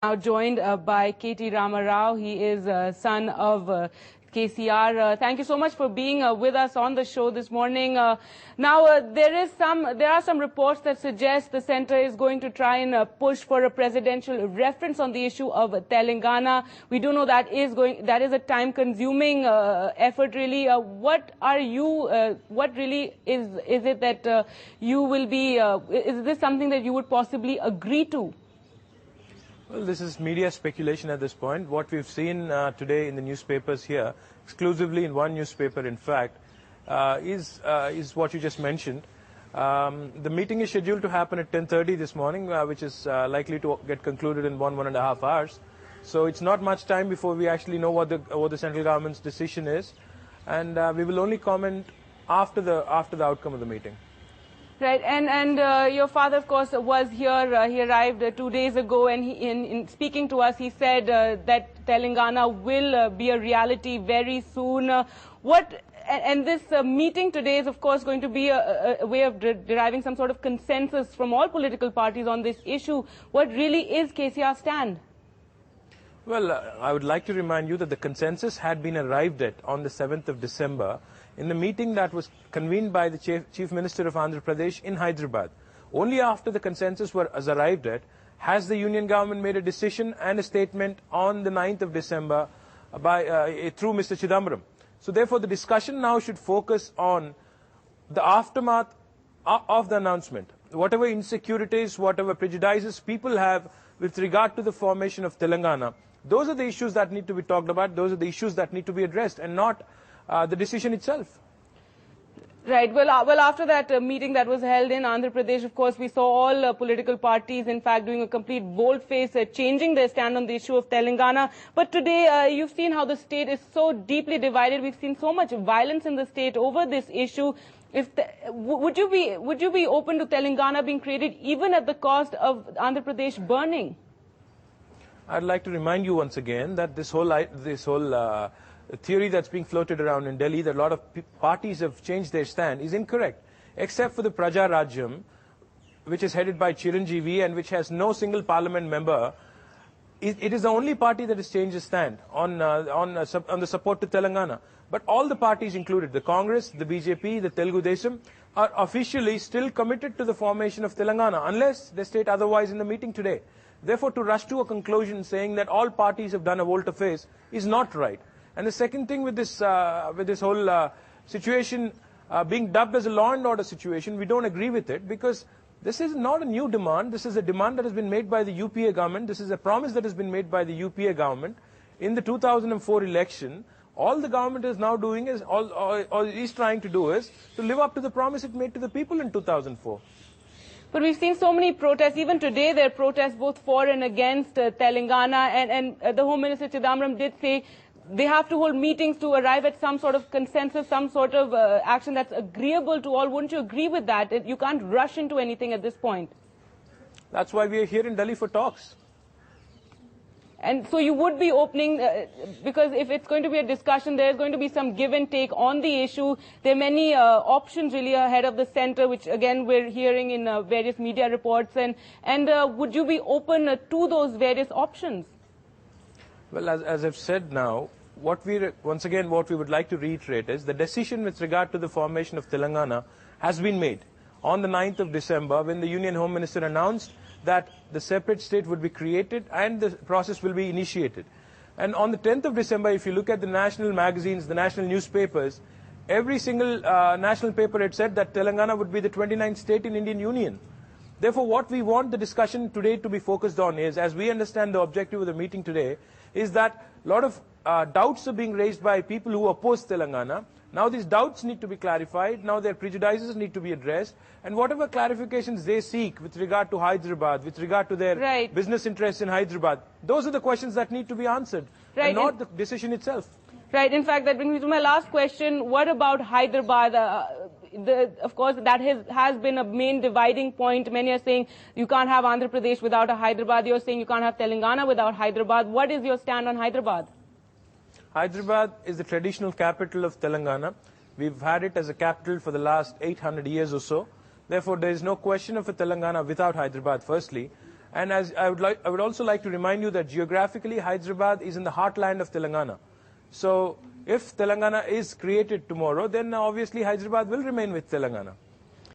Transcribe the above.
Now joined by K.T. Rama Rao. He is son of KCR. Thank you so much for being with us on the show this morning. Now there are some reports that suggest the centre is going to try and push for a presidential reference on the issue of Telangana. We do know that is a time-consuming effort. Really, what really is it that you will be? Is this something that you would possibly agree to? Well, this is media speculation at this point. What we've seen today in the newspapers here, exclusively in one newspaper, in fact, is what you just mentioned. The meeting is scheduled to happen at 10:30 this morning, which is likely to get concluded in one and a half hours. So it's not much time before we actually know what the central government's decision is, and we will only comment after the outcome of the meeting. Right, and your father, of course, was here. He arrived 2 days ago, and in speaking to us, he said that Telangana will be a reality very soon. And this meeting today is, of course, going to be a way of deriving some sort of consensus from all political parties on this issue. What really is KCR's stand? Well, I would like to remind you that the consensus had been arrived at on the 7th of December in the meeting that was convened by the Chief Minister of Andhra Pradesh in Hyderabad. Only after the consensus was arrived at has the union government made a decision and a statement on the 9th of December through Mr. Chidambaram. So therefore, the discussion now should focus on the aftermath of the announcement. Whatever insecurities, whatever prejudices people have with regard to the formation of Telangana, those are the issues that need to be talked about, those are the issues that need to be addressed, and not the decision itself. Right. Well, after that meeting that was held in Andhra Pradesh, of course, we saw all political parties, in fact, doing a complete bold-face, changing their stand on the issue of Telangana. But today, you've seen how the state is so deeply divided. We've seen so much violence in the state over this issue. Would you be open to Telangana being created even at the cost of Andhra Pradesh burning? I'd like to remind you once again that this whole theory that's being floated around in Delhi that a lot of parties have changed their stand is incorrect, except for the Praja Rajyam, which is headed by Chiranjeevi and which has no single parliament member. It is the only party that has changed its stand on the support to Telangana. But all the parties included, the Congress, the BJP, the Telugu Desam, are officially still committed to the formation of Telangana, unless they state otherwise in the meeting today. Therefore, to rush to a conclusion saying that all parties have done a volte-face is not right. And the second thing with this whole situation being dubbed as a law and order situation, we don't agree with it, because this is not a new demand. This is a demand that has been made by the UPA government. This is a promise that has been made by the UPA government in the 2004 election. All the government is now doing is, all is trying to do is to live up to the promise it made to the people in 2004. But we've seen so many protests. Even today, there are protests both for and against Telangana. And the Home Minister Chidambaram did say they have to hold meetings to arrive at some sort of consensus, some sort of action that's agreeable to all. Wouldn't you agree with that? You can't rush into anything at this point. That's why we are here in Delhi for talks. And so you would be opening, because if it's going to be a discussion, there's going to be some give and take on the issue. There are many options really ahead of the centre, which again we're hearing in various media reports. And would you be open to those various options? Well, as I've said now, what we would like to reiterate is the decision with regard to the formation of Telangana has been made on the 9th of December, when the Union Home Minister announced that the separate state would be created and the process will be initiated. And on the 10th of December, if you look at the national magazines, the national newspapers, every single national paper had said that Telangana would be the 29th state in Indian Union. Therefore, what we want the discussion today to be focused on is, as we understand the objective of the meeting today, is that a lot of doubts are being raised by people who oppose Telangana. Now these doubts need to be clarified. Now their prejudices need to be addressed. And whatever clarifications they seek with regard to Hyderabad, with regard to their business interests in Hyderabad, those are the questions that need to be answered, and not the decision itself. Right. In fact, that brings me to my last question. What about Hyderabad? Of course, that has been a main dividing point. Many are saying you can't have Andhra Pradesh without a Hyderabad. You're saying you can't have Telangana without Hyderabad. What is your stand on Hyderabad? Hyderabad is the traditional capital of Telangana. We've had it as a capital for the last 800 years or so. Therefore, there is no question of a Telangana without Hyderabad, firstly. And as I would also like to remind you that geographically Hyderabad is in the heartland of Telangana. So if Telangana is created tomorrow, then obviously Hyderabad will remain with Telangana.